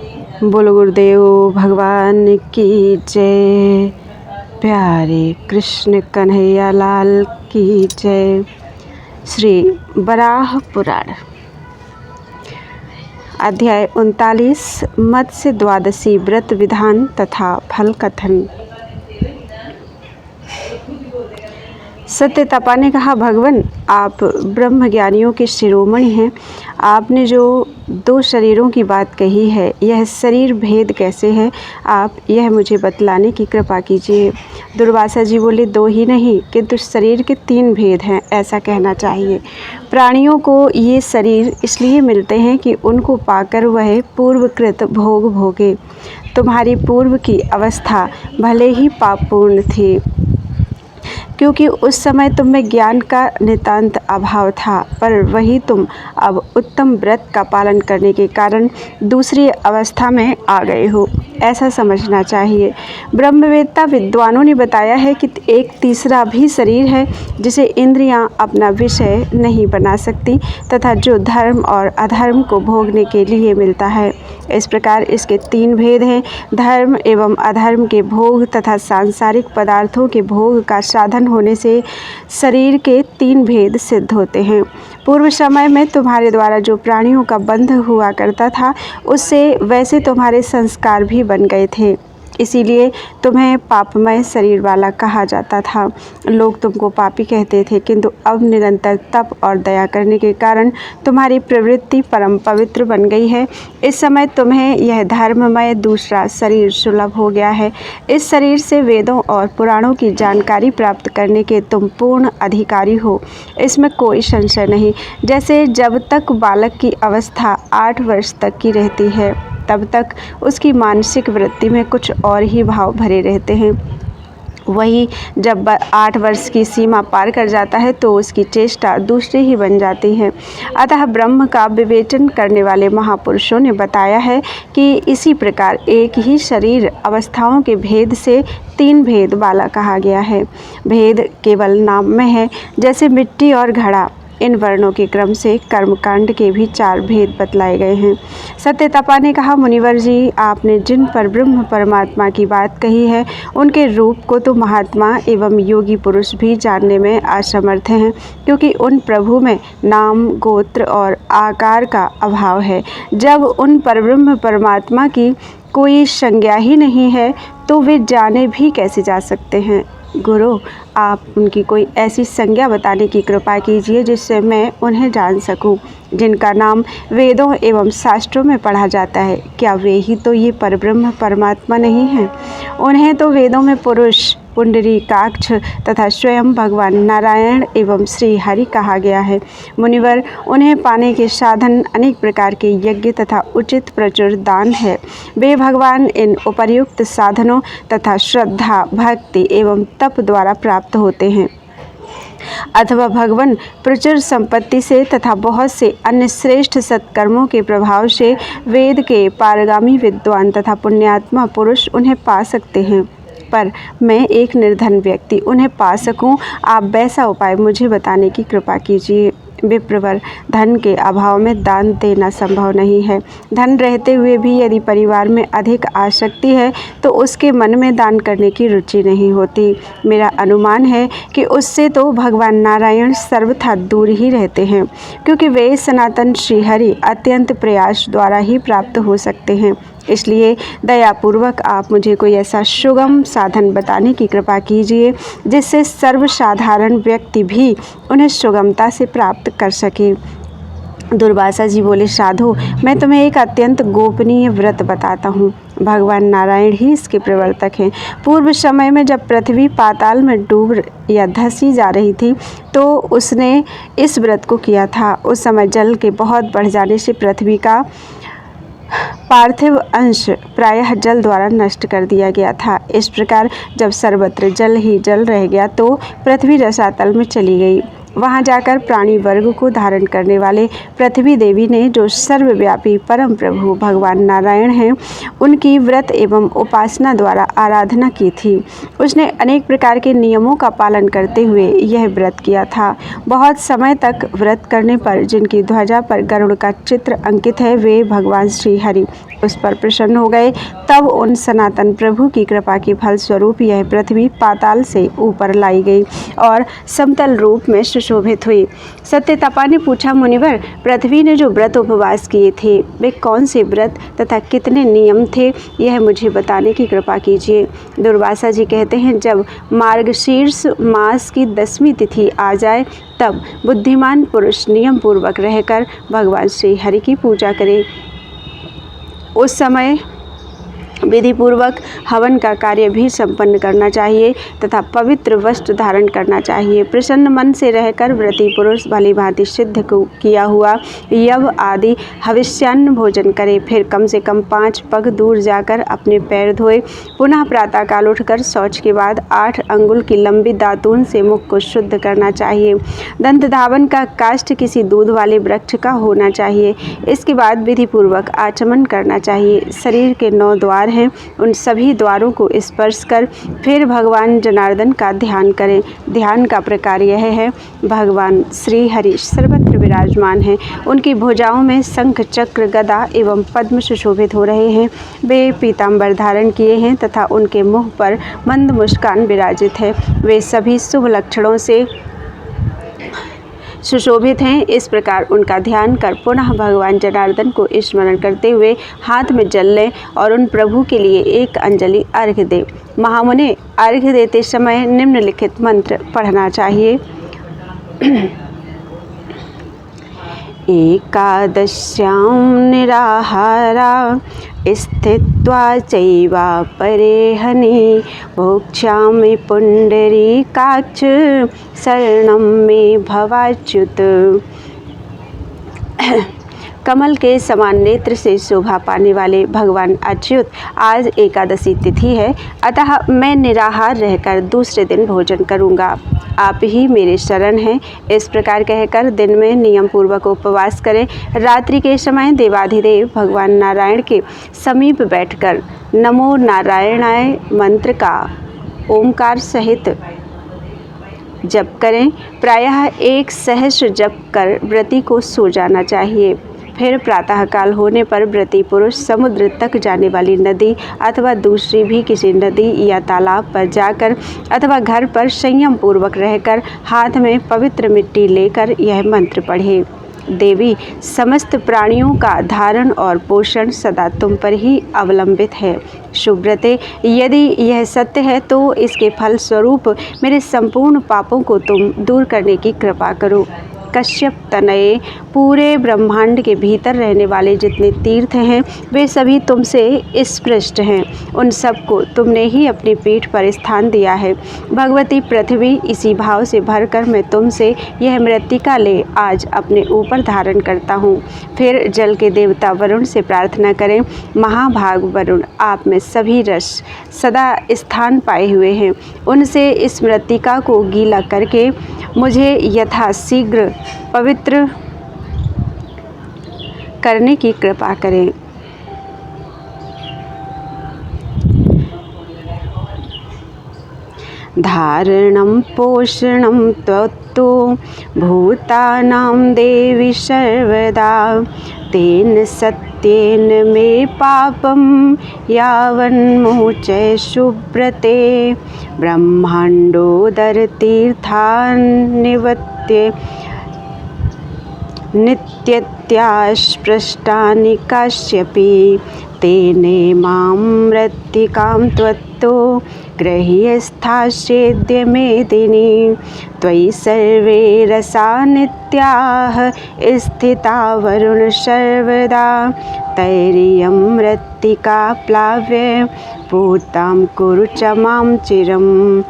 बोलो गुरुदेव भगवान की जय। प्यारे कृष्ण कन्हैया लाल की जय। श्री वराह पुराण अध्याय 39 मत्स्य द्वादशी व्रत विधान तथा फल कथन। सत्यतपा ने कहा, भगवान आप ब्रह्मज्ञानियों के शिरोमणि हैं। आपने जो 2 शरीरों की बात कही है, यह शरीर भेद कैसे है, आप यह मुझे बतलाने की कृपा कीजिए। दुर्वासा जी बोले, 2 ही नहीं किंतु शरीर के 3 भेद हैं, ऐसा कहना चाहिए। प्राणियों को ये शरीर इसलिए मिलते हैं कि उनको पाकर वह पूर्वकृत भोग भोगे। तुम्हारी पूर्व की अवस्था भले ही पापपूर्ण थी, क्योंकि उस समय तुम में ज्ञान का नितांत अभाव था, पर वही तुम अब उत्तम व्रत का पालन करने के कारण दूसरी अवस्था में आ गए हो, ऐसा समझना चाहिए। ब्रह्मवेत्ता विद्वानों ने बताया है कि एक तीसरा भी शरीर है, जिसे इंद्रियां अपना विषय नहीं बना सकती तथा जो धर्म और अधर्म को भोगने के लिए मिलता है। इस प्रकार इसके 3 भेद हैं, धर्म एवं अधर्म के भोग तथा सांसारिक पदार्थों के भोग का साधन होने से शरीर के 3 भेद सिद्ध होते हैं। पूर्व समय में तुम्हारे द्वारा जो प्राणियों का बंध हुआ करता था, उससे वैसे तुम्हारे संस्कार भी बन गए थे, इसीलिए तुम्हें पापमय शरीर वाला कहा जाता था। लोग तुमको पापी कहते थे, किंतु अब निरंतर तप और दया करने के कारण तुम्हारी प्रवृत्ति परम पवित्र बन गई है। इस समय तुम्हें यह धर्ममय दूसरा शरीर सुलभ हो गया है। इस शरीर से वेदों और पुराणों की जानकारी प्राप्त करने के तुम पूर्ण अधिकारी हो, इसमें कोई संशय नहीं। जैसे जब तक बालक की अवस्था 8 वर्ष तक की रहती है, तब तक उसकी मानसिक वृत्ति में कुछ और ही भाव भरे रहते हैं, वही जब 8 वर्ष की सीमा पार कर जाता है तो उसकी चेष्टा दूसरी ही बन जाती है। अतः ब्रह्म का विवेचन करने वाले महापुरुषों ने बताया है कि इसी प्रकार एक ही शरीर अवस्थाओं के भेद से 3 भेद वाला कहा गया है। भेद केवल नाम में है, जैसे मिट्टी और घड़ा। इन वर्णों के क्रम से कर्मकांड के भी 4 भेद बतलाए गए हैं। सत्यतपा ने कहा, मुनिवर जी, आपने जिन पर ब्रह्म परमात्मा की बात कही है, उनके रूप को तो महात्मा एवं योगी पुरुष भी जानने में असमर्थ हैं, क्योंकि उन प्रभु में नाम, गोत्र और आकार का अभाव है। जब उन परब्रह्म परमात्मा की कोई संज्ञा ही नहीं है, तो वे जाने भी कैसे जा सकते हैं। गुरु, आप उनकी कोई ऐसी संज्ञा बताने की कृपा कीजिए जिससे मैं उन्हें जान सकूं, जिनका नाम वेदों एवं शास्त्रों में पढ़ा जाता है। क्या वे ही तो ये परब्रह्म परमात्मा नहीं हैं? उन्हें तो वेदों में पुरुष, पुंडरीकाक्ष तथा स्वयं भगवान नारायण एवं श्री हरि कहा गया है। मुनिवर, उन्हें पाने के साधन अनेक प्रकार के यज्ञ तथा उचित प्रचुर दान है। वे भगवान इन उपर्युक्त साधनों तथा श्रद्धा, भक्ति एवं तप द्वारा प्राप्त होते हैं, अथवा भगवान प्रचुर संपत्ति से तथा बहुत से अन्य श्रेष्ठ सत्कर्मों के प्रभाव से वेद के पारगामी विद्वान तथा पुण्यात्मा पुरुष उन्हें पा सकते हैं। पर मैं एक निर्धन व्यक्ति उन्हें पा सकूं, आप वैसा उपाय मुझे बताने की कृपा कीजिए। विप्रवर, धन के अभाव में दान देना संभव नहीं है। धन रहते हुए भी यदि परिवार में अधिक आसक्ति है तो उसके मन में दान करने की रुचि नहीं होती। मेरा अनुमान है कि उससे तो भगवान नारायण सर्वथा दूर ही रहते हैं, क्योंकि वे सनातन श्रीहरि अत्यंत प्रयास द्वारा ही प्राप्त हो सकते हैं। इसलिए दयापूर्वक आप मुझे कोई ऐसा सुगम साधन बताने की कृपा कीजिए जिससे सर्वसाधारण व्यक्ति भी उन्हें सुगमता से प्राप्त कर सके। दुर्वासा जी बोले, साधु, मैं तुम्हें एक अत्यंत गोपनीय व्रत बताता हूँ। भगवान नारायण ही इसके प्रवर्तक हैं। पूर्व समय में जब पृथ्वी पाताल में डूब या धंसी जा रही थी, तो उसने इस व्रत को किया था। उस समय जल के बहुत बढ़ जाने से पृथ्वी का पार्थिव अंश प्रायः जल द्वारा नष्ट कर दिया गया था। इस प्रकार जब सर्वत्र जल ही जल रह गया तो पृथ्वी रसातल में चली गई। वहाँ जाकर प्राणी वर्ग को धारण करने वाले पृथ्वी देवी ने जो सर्वव्यापी परम प्रभु भगवान नारायण हैं उनकी व्रत एवं उपासना द्वारा आराधना की थी। उसने अनेक प्रकार के नियमों का पालन करते हुए यह व्रत किया था। बहुत समय तक व्रत करने पर जिनकी ध्वजा पर गरुड़ का चित्र अंकित है वे भगवान श्री हरि उस पर प्रसन्न हो गए। तब उन सनातन प्रभु की कृपा के फलस्वरूप यह पृथ्वी पाताल से ऊपर लाई गई और समतल रूप में सुशोभित हुई। सत्यतापा ने पूछा, मुनिवर, पृथ्वी ने जो व्रत उपवास किए थे वे कौन से व्रत तथा कितने नियम थे, यह मुझे बताने की कृपा कीजिए। दुर्वासा जी कहते हैं, जब मार्गशीर्ष मास की 10वीं तिथि आ जाए तब बुद्धिमान पुरुष नियम पूर्वक रहकर भगवान श्री हरि की पूजा करे। उस समय विधि पूर्वक हवन का कार्य भी संपन्न करना चाहिए तथा पवित्र वस्त्र धारण करना चाहिए। प्रसन्न मन से रहकर व्रती पुरुष भली भांति सिद्ध किया हुआ यव आदि हविष्यान्न भोजन करे। फिर कम से कम 5 पग दूर जाकर अपने पैर धोए। पुनः प्रातःकाल उठकर शौच के बाद 8 अंगुल की लंबी दातून से मुख को शुद्ध करना चाहिए। दंत धावन का काष्ठ किसी दूध वाले वृक्ष का होना चाहिए। इसके बाद विधि पूर्वक आचमन करना चाहिए। शरीर के 9 द्वार हैं, उन सभी द्वारों को स्पर्श कर फिर भगवान जनार्दन का ध्यान करें। ध्यान का प्रकार यह है, भगवान श्री हरि सर्वत्र विराजमान हैं। उनकी भुजाओं में शंख चक्र गदा एवं पद्म सुशोभित हो रहे हैं। वे पीताम्बर धारण किए हैं तथा उनके मुख पर मंद मुस्कान विराजित है। वे सभी शुभ लक्षणों से सुशोभित हैं। इस प्रकार उनका ध्यान कर पुनः भगवान जनार्दन को स्मरण करते हुए हाथ में जल लें और उन प्रभु के लिए एक अंजलि अर्घ्य दें। महामुने, अर्घ्य देते समय निम्नलिखित मंत्र पढ़ना चाहिए। एकादश्यां निराहारा स्थित्वा चैवापरे हनि भोक्ष्यामि पुंडरीकाक्ष शरणं मे भवाच्युत। कमल के समान नेत्र से शोभा पाने वाले भगवान अच्युत, आज एकादशी तिथि है, अतः मैं निराहार रहकर दूसरे दिन भोजन करूंगा। आप ही मेरे शरण हैं। इस प्रकार कहकर दिन में नियम पूर्वक उपवास करें। रात्रि के समय देवाधिदेव भगवान नारायण के समीप बैठकर नमो नारायणाय मंत्र का ओमकार सहित जप करें। प्रायः 1 सहस्र जप कर व्रती को सो जाना चाहिए। फिर प्रातःकाल होने पर व्रती पुरुष समुद्र तक जाने वाली नदी अथवा दूसरी भी किसी नदी या तालाब पर जाकर अथवा घर पर संयम पूर्वक रहकर हाथ में पवित्र मिट्टी लेकर यह मंत्र पढ़े। देवी, समस्त प्राणियों का धारण और पोषण सदा तुम पर ही अवलंबित है। शुभ्रते, यदि यह सत्य है तो इसके फल स्वरूप मेरे संपूर्ण पापों को तुम दूर करने की कृपा करो। कश्यप तनये, पूरे ब्रह्मांड के भीतर रहने वाले जितने तीर्थ हैं वे सभी तुमसे स्पृष्ट हैं। उन सबको तुमने ही अपनी पीठ पर स्थान दिया है। भगवती पृथ्वी, इसी भाव से भरकर मैं तुमसे यह मृत्तिका ले आज अपने ऊपर धारण करता हूँ। फिर जल के देवता वरुण से प्रार्थना करें। महाभाग वरुण, आप में सभी रस सदा स्थान पाए हुए हैं। उनसे इस मृत्तिका को गीला करके मुझे यथाशीघ्र पवित्र करने की कृपा करें। धारणं पोषणं त्वत्तो भूतानां देवी सर्वदा तेन सत्येन मे पापं यावन्मोचय शुभ्रते ब्रह्माण्डोदरतीर्थान्निवत्य नित्यत्यास्पृष्टानि काश्यपि तेने मां मृत्तिकां त्वत्तो गृह्य स्थास्येद्य मेदिनी त्वयि सर्वे रसा नित्याः स्थिता वरुण सर्वदा तैरियं मृत्तिका प्लाव्य पूतां कुरु च मां चिरम्।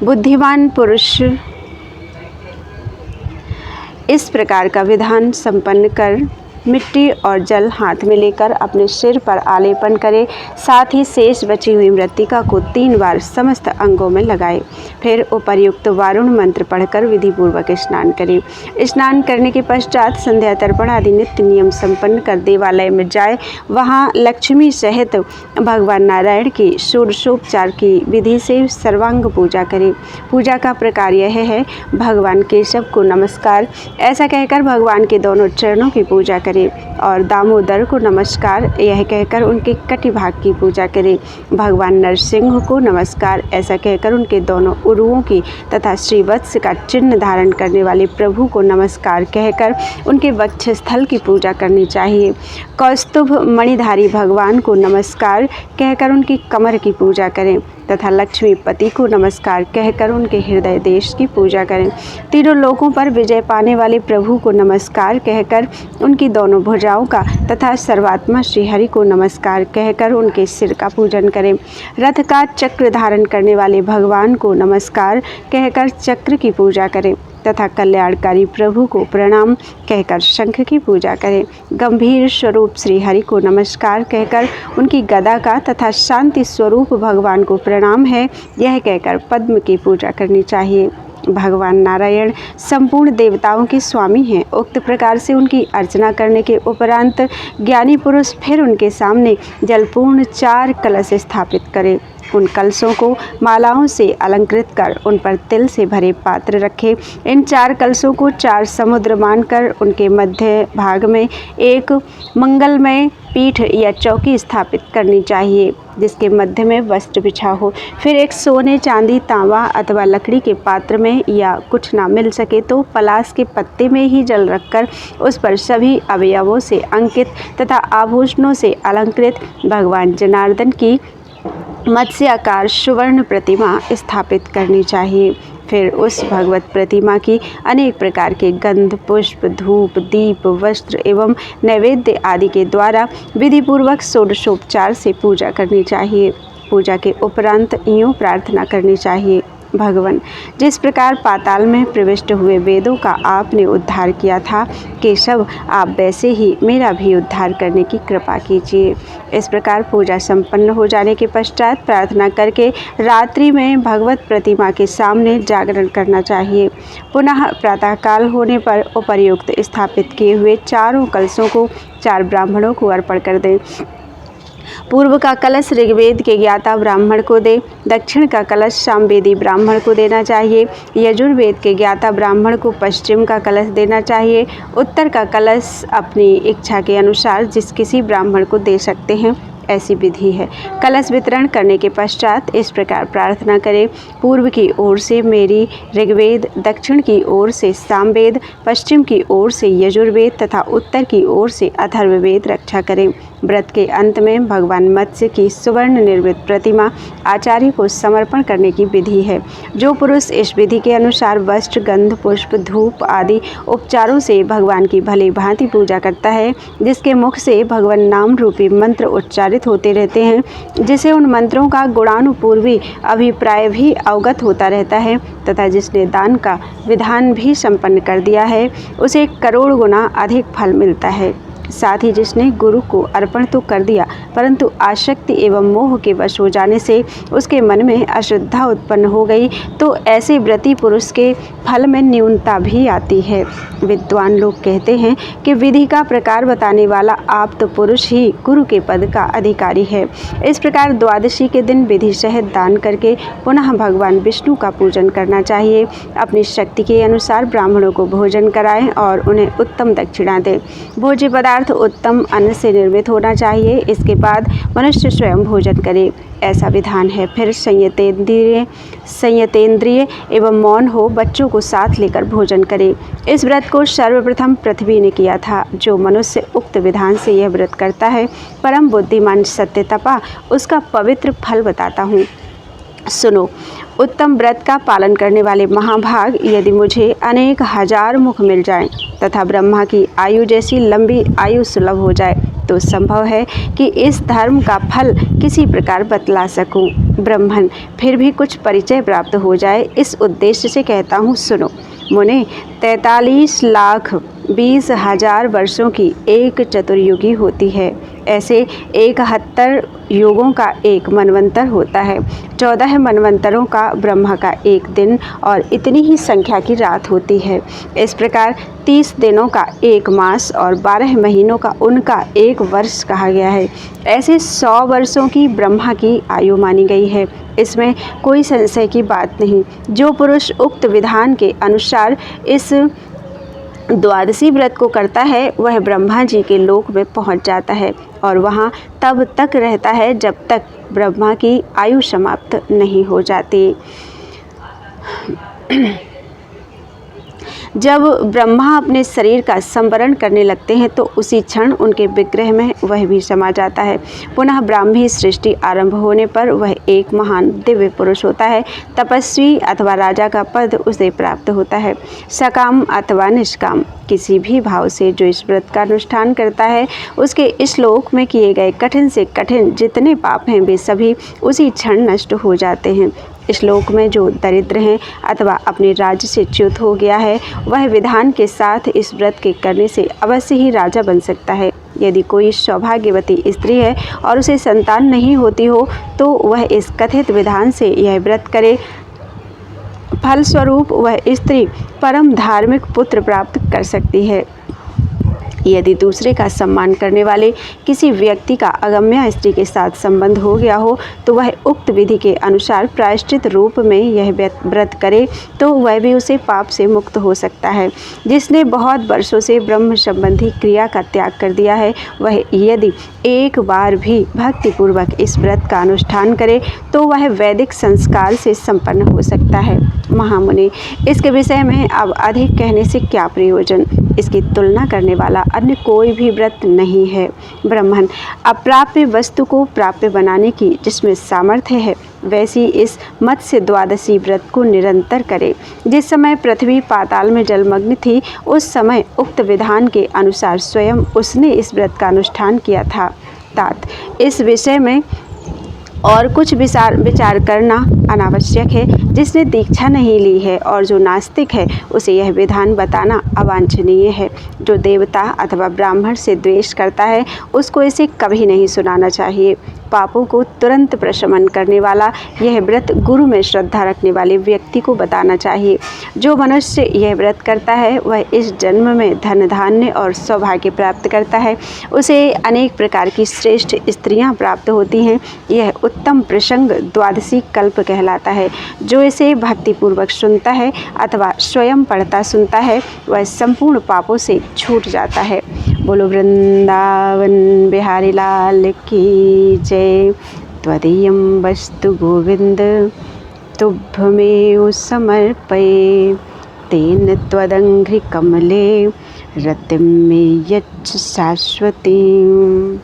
बुद्धिमान पुरुष इस प्रकार का विधान संपन्न कर मिट्टी और जल हाथ में लेकर अपने सिर पर आलेपन करें। साथ ही शेष बची हुई मृत्तिका को 3 बार समस्त अंगों में लगाएं। फिर उपर्युक्त वारुण मंत्र पढ़कर विधि पूर्वक स्नान करें। स्नान करने के पश्चात संध्या तर्पण आदि नित्य नियम संपन्न कर देवालय में जाए। वहाँ लक्ष्मी सहित भगवान नारायण की षोडशोपचार की विधि से सर्वांग पूजा करें। पूजा का प्रकार यह है: भगवान केशव को नमस्कार ऐसा कहकर भगवान के दोनों चरणों की पूजा करें और दामोदर को नमस्कार यह कहकर उनके कटी भाग की पूजा करें। भगवान नरसिंह को नमस्कार ऐसा कहकर उनके दोनों उरुओं की तथा श्रीवत्स का चिन्ह धारण करने वाले प्रभु को नमस्कार कहकर उनके वक्षस्थल की पूजा करनी चाहिए। कौस्तुभ मणिधारी भगवान को नमस्कार कहकर उनकी कमर की पूजा करें तथा लक्ष्मीपति को नमस्कार कहकर उनके हृदय देश की पूजा करें। तीनों लोकों पर विजय पाने वाले प्रभु को नमस्कार कहकर उनकी दोनों भुजाओं का तथा सर्वात्मा श्रीहरि को नमस्कार कहकर उनके सिर का पूजन करें। रथ का चक्र धारण करने वाले भगवान को नमस्कार कहकर चक्र की पूजा करें तथा कल्याणकारी प्रभु को प्रणाम कहकर शंख की पूजा करें। गंभीर स्वरूप श्री हरि को नमस्कार कहकर उनकी गदा का तथा शांति स्वरूप भगवान को प्रणाम है यह कहकर पद्म की पूजा करनी चाहिए। भगवान नारायण संपूर्ण देवताओं के स्वामी हैं। उक्त प्रकार से उनकी अर्चना करने के उपरांत ज्ञानी पुरुष फिर उनके सामने जलपूर्ण 4 कलश स्थापित करें। उन कलशों को मालाओं से अलंकृत कर उन पर तिल से भरे पात्र रखें। इन 4 कलशों को 4 समुद्र मानकर उनके मध्य भाग में एक मंगलमय पीठ या चौकी स्थापित करनी चाहिए जिसके मध्य में वस्त्र बिछा हो। फिर एक सोने, चांदी, तांबा अथवा लकड़ी के पात्र में या कुछ ना मिल सके तो पलाश के पत्ते में ही जल रखकर उस पर सभी अवयवों से अंकित तथा आभूषणों से अलंकृत भगवान जनार्दन की मत्स्याकार सुवर्ण प्रतिमा स्थापित करनी चाहिए। फिर उस भगवत प्रतिमा की अनेक प्रकार के गंध, पुष्प, धूप, दीप, वस्त्र एवं नैवेद्य आदि के द्वारा विधि पूर्वक षोडशोपचार से पूजा करनी चाहिए। पूजा के उपरांत यूँ प्रार्थना करनी चाहिए: भगवान, जिस प्रकार पाताल में प्रविष्ट हुए वेदों का आपने उद्धार किया था, केशव आप वैसे ही मेरा भी उद्धार करने की कृपा कीजिए। इस प्रकार पूजा संपन्न हो जाने के पश्चात प्रार्थना करके रात्रि में भगवत प्रतिमा के सामने जागरण करना चाहिए। पुनः प्रातःकाल होने पर उपर्युक्त स्थापित किए हुए 4 कलशों को 4 ब्राह्मणों को अर्पण कर दें। पूर्व का कलश ऋग्वेद के ज्ञाता ब्राह्मण को दे, दक्षिण का कलश सामवेदी ब्राह्मण को देना चाहिए, यजुर्वेद के ज्ञाता ब्राह्मण को पश्चिम का कलश देना चाहिए, उत्तर का कलश अपनी इच्छा के अनुसार जिस किसी ब्राह्मण को दे सकते हैं, ऐसी विधि है। कलश वितरण करने के पश्चात इस प्रकार प्रार्थना करें: पूर्व की ओर से मेरी ऋग्वेद, दक्षिण की ओर से सामवेद, पश्चिम की ओर से यजुर्वेद तथा उत्तर की ओर से अथर्ववेद रक्षा करें। व्रत के अंत में भगवान मत्स्य की सुवर्ण निर्मित प्रतिमा आचार्य को समर्पण करने की विधि है। जो पुरुष इस विधि के अनुसार वस्त्र, गंध, पुष्प, धूप आदि उपचारों से भगवान की भली भांति पूजा करता है, जिसके मुख से भगवान नाम रूपी मंत्र उच्चारित होते रहते हैं, जिसे उन मंत्रों का गुणानुपूर्वी अभिप्राय भी अवगत होता रहता है तथा जिसने दान का विधान भी संपन्न कर दिया है, उसे 1 करोड़ गुना अधिक फल मिलता है। साथ ही जिसने गुरु को अर्पण तो कर दिया परंतु आसक्ति एवं मोह के वश हो जाने से उसके मन में अश्रद्धा उत्पन्न हो गई तो ऐसे व्रती पुरुष के फल में न्यूनता भी आती है। विद्वान लोग कहते हैं कि विधि का प्रकार बताने वाला आप्त पुरुष ही गुरु के पद का अधिकारी है। इस प्रकार द्वादशी के दिन विधि सहित दान करके पुनः भगवान विष्णु का पूजन करना चाहिए। अपनी शक्ति के अनुसार ब्राह्मणों को भोजन कराएं और उन्हें उत्तम दक्षिणा दें। भोज्य पदार्थ उत्तम अन्न से निर्मित होना चाहिए। इसके बाद मनुष्य स्वयं भोजन करे, ऐसा विधान है। फिर संयतेंद्रिय एवं मौन हो बच्चों को साथ लेकर भोजन करे। इस व्रत को सर्वप्रथम पृथ्वी ने किया था। जो मनुष्य उक्त विधान से यह व्रत करता है, परम बुद्धिमान सत्यतपा, उसका पवित्र फल बताता हूँ, सुनो। उत्तम व्रत का पालन करने वाले महाभाग, यदि मुझे अनेक हजार मुख मिल जाएं तथा ब्रह्मा की आयु जैसी लंबी आयु सुलभ हो जाए तो संभव है कि इस धर्म का फल किसी प्रकार बतला सकूं। ब्रह्मन, फिर भी कुछ परिचय प्राप्त हो जाए, इस उद्देश्य से कहता हूँ, सुनो। मुने, 43 लाख 20,000 वर्षों की एक चतुर्युगी होती है। ऐसे 71 युगों का एक मनवंतर होता है। 14 मनवंतरों का ब्रह्मा का एक दिन और इतनी ही संख्या की रात होती है। इस प्रकार 30 दिनों का एक मास और 12 महीनों का उनका एक वर्ष कहा गया है। ऐसे 100 वर्षों की ब्रह्मा की आयु मानी गई है। इसमें कोई संशय की बात नहीं। जो पुरुष उक्त विधान के अनुसार इस द्वादशी व्रत को करता है वह ब्रह्मा जी के लोक में पहुंच जाता है और वहां तब तक रहता है जब तक ब्रह्मा की आयु समाप्त नहीं हो जाती। जब ब्रह्मा अपने शरीर का संवरण करने लगते हैं तो उसी क्षण उनके विग्रह में वह भी समा जाता है। पुनः ब्राह्मी सृष्टि आरंभ होने पर वह एक महान दिव्य पुरुष होता है। तपस्वी अथवा राजा का पद उसे प्राप्त होता है। सकाम अथवा निष्काम किसी भी भाव से जो इस व्रत का अनुष्ठान करता है उसके इस लोक में किए गए कठिन से कठिन जितने पाप हैं वे सभी उसी क्षण नष्ट हो जाते हैं। इस लोक में जो दरिद्र हैं अथवा अपने राज्य से च्युत हो गया है वह विधान के साथ इस व्रत के करने से अवश्य ही राजा बन सकता है। यदि कोई सौभाग्यवती स्त्री है और उसे संतान नहीं होती हो तो वह इस कथित विधान से यह व्रत करे। फलस्वरूप वह स्त्री परम धार्मिक पुत्र प्राप्त कर सकती है। यदि दूसरे का सम्मान करने वाले किसी व्यक्ति का अगम्य स्त्री के साथ संबंध हो गया हो तो वह उक्त विधि के अनुसार प्रायश्चित रूप में यह व्रत करे तो वह भी उसे पाप से मुक्त हो सकता है। जिसने बहुत वर्षों से ब्रह्म संबंधी क्रिया का त्याग कर दिया है वह यदि एक बार भी भक्तिपूर्वक इस व्रत का अनुष्ठान करे तो वह वैदिक संस्कार से संपन्न हो सकता है। महामुनि, इसके विषय में अब अधिक कहने से क्या प्रयोजन। इसकी तुलना करने वाला अन्य कोई भी व्रत नहीं है। ब्राह्मण अप्राप्य वस्तु को प्राप्य बनाने की जिसमें सामर्थ्य है वैसी इस मत्स्य द्वादशी व्रत को निरंतर करे। जिस समय पृथ्वी पाताल में जलमग्न थी उस समय उक्त विधान के अनुसार स्वयं उसने इस व्रत का अनुष्ठान किया था। तात इस विषय में और कुछ विचार करना अनावश्यक है। जिसने दीक्षा नहीं ली है और जो नास्तिक है उसे यह विधान बताना अवांछनीय है। जो देवता अथवा ब्राह्मण से द्वेष करता है उसको इसे कभी नहीं सुनाना चाहिए। पापों को तुरंत प्रशमन करने वाला यह व्रत गुरु में श्रद्धा रखने वाले व्यक्ति को बताना चाहिए। जो मनुष्य यह व्रत करता है वह इस जन्म में धन धान्य और सौभाग्य प्राप्त करता है। उसे अनेक प्रकार की श्रेष्ठ स्त्रियां प्राप्त होती हैं। यह उत्तम प्रसंग द्वादशी कल्प कहलाता है। जो इसे भक्तिपूर्वक सुनता है अथवा स्वयं पढ़ता सुनता है वह संपूर्ण पापों से छूट जाता है। बोलो वृंदावन बिहारी लाल की जय। त्वदीयं वस्तु गोविंद तुभ्यमेव समर्पये। तेन त्वदङ्घ्रि कमले रतिं मे यच्छ शाश्वतीम्।